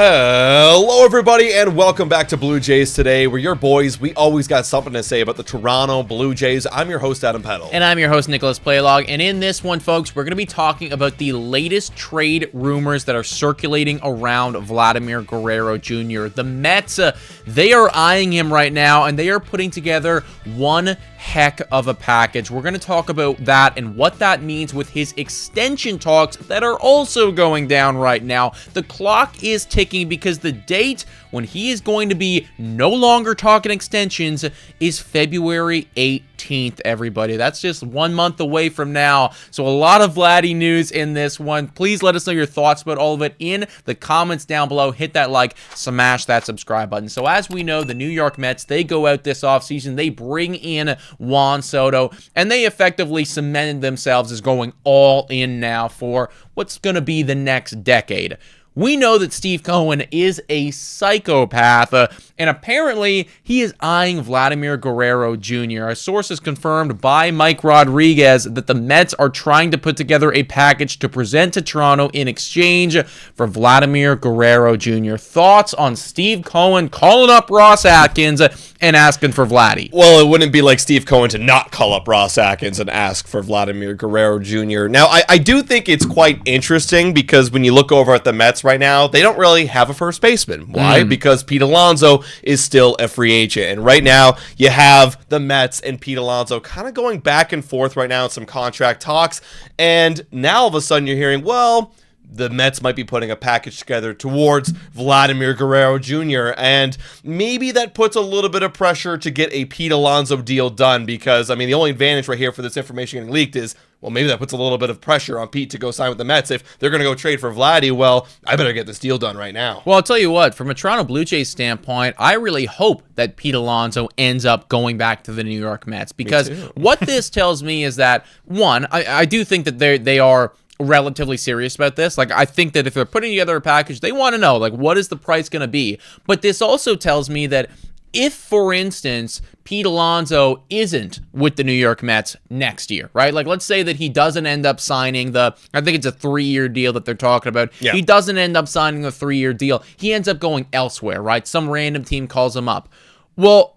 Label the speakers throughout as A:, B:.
A: Hello everybody and welcome back to Blue Jays Today. We're your boys. We always got something to say about the Toronto Blue Jays. I'm your host, Adam Peddle.
B: And I'm your host, Nicholas Playlog. And in this one, folks, we're going to be talking about the latest trade rumors that are circulating around Vladimir Guerrero Jr. The Mets, they are eyeing him right now, and they are putting together one heck of a package. We're going to talk about that and what that means with his extension talks that are also going down right now. The clock is ticking because the date when he is going to be no longer talking extensions is February 18th, everybody. That's just 1 month away from now. So a lot of Vladdy news in this one. Please let us know your thoughts about all of it in the comments down below. Hit that like, smash that subscribe button. So as we know, the New York Mets, they go out this offseason. They bring in Juan Soto, and they effectively cemented themselves as going all in now for what's going to be the next decade. We know that Steve Cohen is a psychopath, and apparently he is eyeing Vladimir Guerrero Jr. A source is confirmed by Mike Rodriguez that the Mets are trying to put together a package to present to Toronto in exchange for Vladimir Guerrero Jr. Thoughts on Steve Cohen calling up Ross Atkins and asking for Vladdy?
A: Well, it wouldn't be like Steve Cohen to not call up Ross Atkins and ask for Vladimir Guerrero Jr. Now, I do think it's quite interesting because when you look over at the Mets right now, they don't really have a first baseman. Why? Because Pete Alonso is still a free agent. And right now, you have the Mets and Pete Alonso kind of going back and forth right now in some contract talks. And now all of a sudden you're hearing, well, the Mets might be putting a package together towards Vladimir Guerrero Jr. And maybe that puts a little bit of pressure to get a Pete Alonso deal done because, I mean, the only advantage right here for this information getting leaked is, well, maybe that puts a little bit of pressure on Pete to go sign with the Mets. If they're going to go trade for Vladdy, well, I better get this deal done right now.
B: Well, I'll tell you what, from a Toronto Blue Jays standpoint, I really hope that Pete Alonso ends up going back to the New York Mets because what this tells me is that, one, I do think that they are relatively serious about this. Like, I think that if they're putting together a package, they want to know, like, what is the price going to be? But this also tells me that if, for instance, Pete Alonso isn't with the New York Mets next year, right? Like, let's say that he doesn't end up signing I think it's a 3-year deal that they're talking about. Yeah. He doesn't end up signing the 3-year deal. He ends up going elsewhere, right? Some random team calls him up. Well,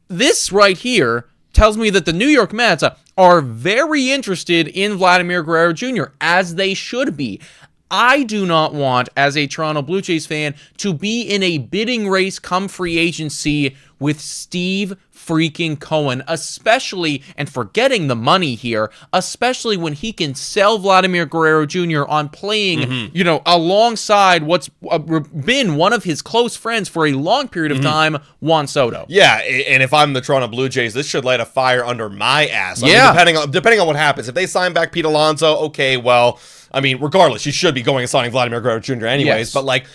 B: this right here tells me that the New York Mets are very interested in Vladimir Guerrero Jr., as they should be. I do not want, as a Toronto Blue Jays fan, to be in a bidding race come free agency with Steve freaking Cohen, especially, and forgetting the money here, especially when he can sell Vladimir Guerrero Jr. on playing, alongside what's been one of his close friends for a long period of time, Juan Soto.
A: Yeah, and if I'm the Toronto Blue Jays, this should light a fire under my ass. I mean, depending on what happens. If they sign back Pete Alonso, okay, well, I mean, regardless, you should be going and signing Vladimir Guerrero Jr. anyways, yes. But like,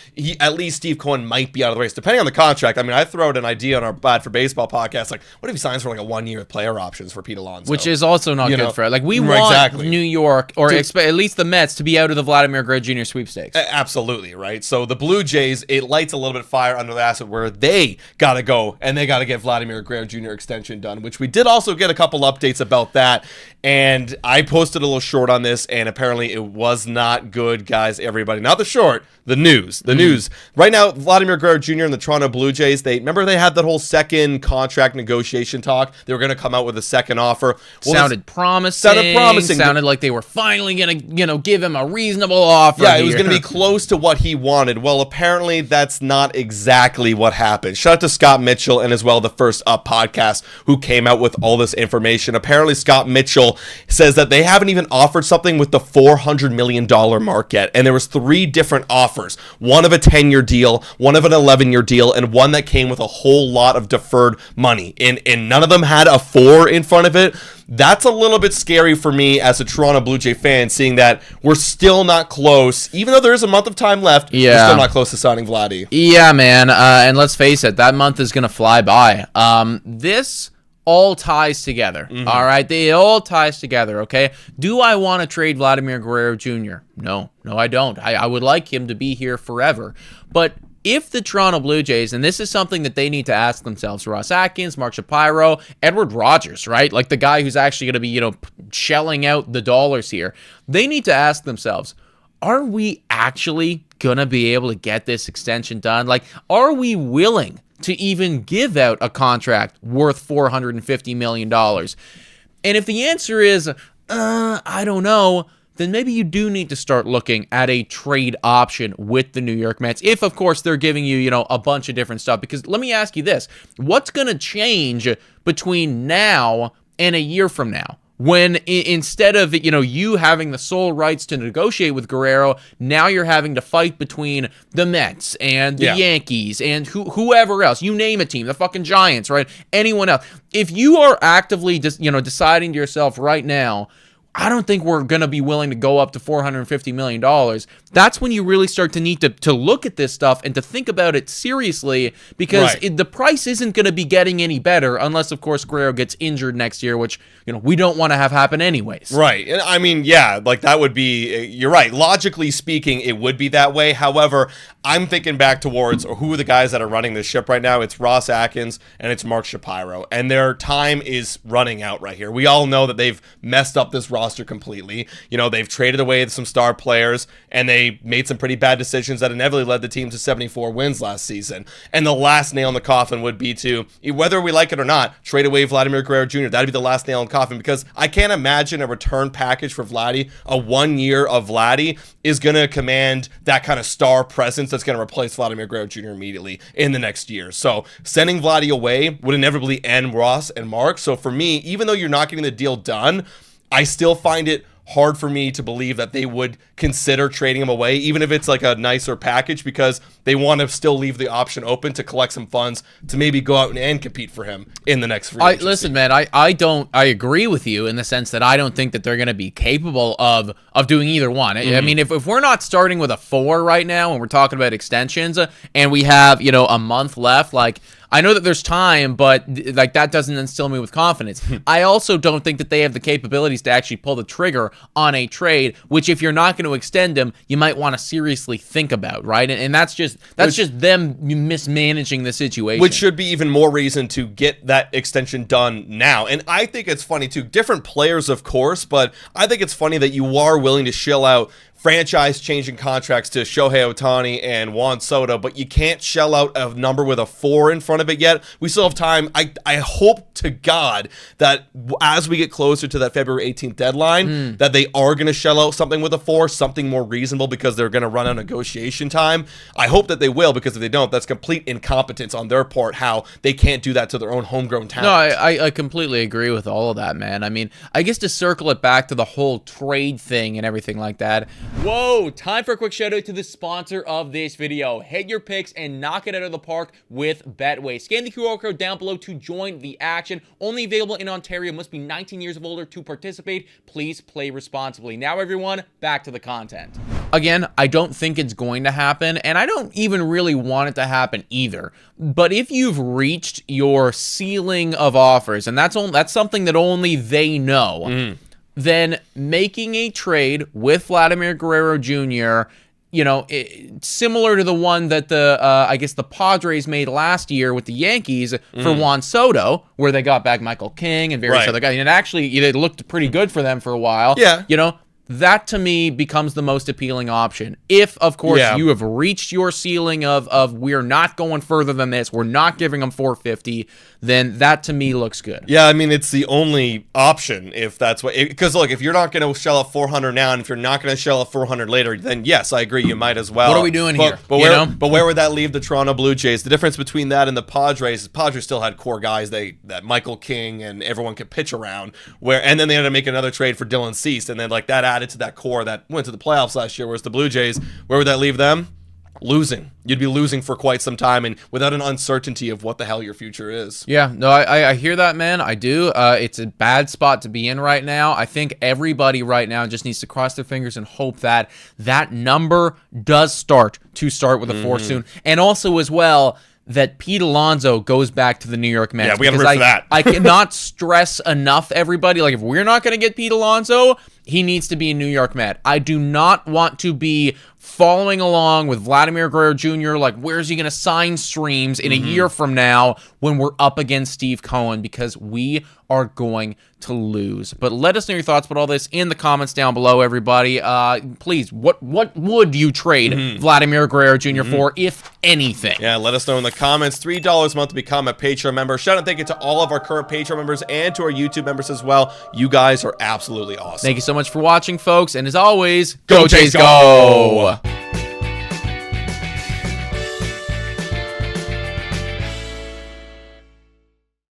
A: at least Steve Cohen might be out of the race, depending on the contract. I mean, I throw out an idea on our Bad for Baseball podcast, like, what if he signs for like a 1-year with player options for Pete Alonso?
B: Which is also not good for it. Like, we want New York, or at least the Mets, to be out of the Vladimir Guerrero Jr. sweepstakes.
A: Absolutely, right? So the Blue Jays, it lights a little bit of fire under the asset where they got to go, and they got to get Vladimir Guerrero Jr. extension done, which we did also get a couple updates about that, and I posted a little short on this, and apparently it was not good, guys, everybody. Not the short, the news. The news. Right now, Vladimir Guerrero Jr. and the Toronto Blue Jays, they had that whole second contract negotiation talk. They were going to come out with a second offer. Well,
B: sounded promising. Sounded like they were finally going to, give him a reasonable offer.
A: Yeah, it was going to be close to what he wanted. Well, apparently that's not exactly what happened. Shout out to Scott Mitchell and as well the First Up podcast who came out with all this information. Apparently Scott Mitchell says that they haven't even offered something with the $400 million mark yet. And there was 3 different offers. One of a 10-year deal, one of an 11-year deal, and one that came with a whole lot of deferred money. And none of them had a 4 in front of it. That's a little bit scary for me as a Toronto Blue Jay fan, seeing that we're still not close. Even though there is a month of time left, we're still not close to signing Vladdy.
B: Yeah, man. And let's face it, that month is going to fly by. This all ties together, all right? They all ties together, okay? Do I want to trade Vladimir Guerrero Jr.? No, I don't. I would like him to be here forever. But if the Toronto Blue Jays, and this is something that they need to ask themselves, Ross Atkins, Mark Shapiro, Edward Rogers, right? Like the guy who's actually going to be, shelling out the dollars here. They need to ask themselves, are we actually going to be able to get this extension done? Like, are we willing to even give out a contract worth $450 million? And if the answer is, I don't know, then maybe you do need to start looking at a trade option with the New York Mets. If, of course, they're giving you, you know, a bunch of different stuff. Because let me ask you this. What's going to change between now and a year from now? When instead of, you know, you having the sole rights to negotiate with Guerrero, now you're having to fight between the Mets and the Yankees and whoever else. You name a team, the fucking Giants, right? Anyone else. If you are actively just, you know, deciding to yourself right now, I don't think we're going to be willing to go up to $450 million. That's when you really start to need to look at this stuff and to think about it seriously, because the price isn't going to be getting any better unless, of course, Guerrero gets injured next year, which, you know, we don't want to have happen anyways.
A: Right. And I mean, yeah, like that would be, you're right. Logically speaking, it would be that way. However, I'm thinking back towards who are the guys that are running this ship right now. It's Ross Atkins and it's Mark Shapiro, and their time is running out right here. We all know that they've messed up this roster completely. You know, they've traded away some star players and they made some pretty bad decisions that inevitably led the team to 74 wins last season. And the last nail in the coffin would be to, whether we like it or not, trade away Vladimir Guerrero Jr. That'd be the last nail in the coffin, because I can't imagine a return package for Vladdy, a 1 year of Vladdy, is going to command that kind of star presence that's going to replace Vladimir Guerrero Jr. immediately in the next year. So sending Vladdy away would inevitably end Ross and Mark. So for me, even though you're not getting the deal done, I still find it hard for me to believe that they would consider trading him away, even if it's like a nicer package, because they want to still leave the option open to collect some funds to maybe go out and compete for him in the next free agency.
B: Listen, man, I agree with you in the sense that I don't think that they're going to be capable of doing either one. I mean, if we're not starting with a 4 right now and we're talking about extensions and we have, you know, a month left, like, I know that there's time, but like that doesn't instill me with confidence. I also don't think that they have the capabilities to actually pull the trigger on a trade, which if you're not going to extend them, you might want to seriously think about, right? And that's just them mismanaging the situation.
A: Which should be even more reason to get that extension done now. And I think it's funny too, different players of course, but I think it's funny that you are willing to shell out franchise-changing contracts to Shohei Ohtani and Juan Soto, but you can't shell out a number with a 4 in front of it yet. We still have time. I hope to God that as we get closer to that February 18th deadline, that they are going to shell out something with a 4, something more reasonable, because they're going to run out of negotiation time. I hope that they will, because if they don't, that's complete incompetence on their part, how they can't do that to their own homegrown talent.
B: No, I completely agree with all of that, man. I mean, I guess to circle it back to the whole trade thing and everything like that, whoa, time for a quick shout out to the sponsor of this video. Hit your picks and knock it out of the park with Betway. Scan the QR code down below to join the action. Only available in Ontario. Must be 19 years of older to participate. Please play responsibly. Now, everyone, back to the content. Again, I don't think it's going to happen, and I don't even really want it to happen either. But if you've reached your ceiling of offers, and that's something that only they know, then making a trade with Vladimir Guerrero Jr., you know, similar to the one that I guess the Padres made last year with the Yankees for Juan Soto, where they got back Michael King and various other guys. And actually, it looked pretty good for them for a while. Yeah. You know, that to me becomes the most appealing option. If, of course, you have reached your ceiling of we're not going further than this, we're not giving them 450, then that to me looks good.
A: Yeah, I mean, it's the only option if that's what, because look, if you're not going to shell out 400 now, and if you're not going to shell out 400 later, then yes, I agree, you might as well.
B: What are we doing here?
A: But where would that leave the Toronto Blue Jays? The difference between that and the Padres is Padres still had core guys that Michael King and everyone could pitch around, and then they had to make another trade for Dylan Cease, and then like that added to that core that went to the playoffs last year. Whereas the Blue Jays, where would that leave them? Losing. You'd be losing for quite some time, and without an uncertainty of what the hell your future is.
B: Yeah, no, I hear that, man. I do. It's a bad spot to be in right now. I think everybody right now just needs to cross their fingers and hope that that number does start with a 4 soon. And also as well, that Pete Alonso goes back to the New York Mets.
A: Yeah, we got to root for that.
B: I cannot stress enough, everybody, like if we're not going to get Pete Alonso, he needs to be a New York Met. I do not want to be following along with Vladimir Guerrero Jr. Like, where's he going to sign streams in a year from now when we're up against Steve Cohen, because we are going to lose. But let us know your thoughts about all this in the comments down below, everybody. Please, what would you trade Vladimir Guerrero Jr. for, if anything?
A: Yeah, let us know in the comments. $3 a month to become a Patreon member. Shout out and thank you to all of our current Patreon members and to our YouTube members as well. You guys are absolutely awesome.
B: Thank you so much for watching, folks. And as always,
A: Go Jays, go!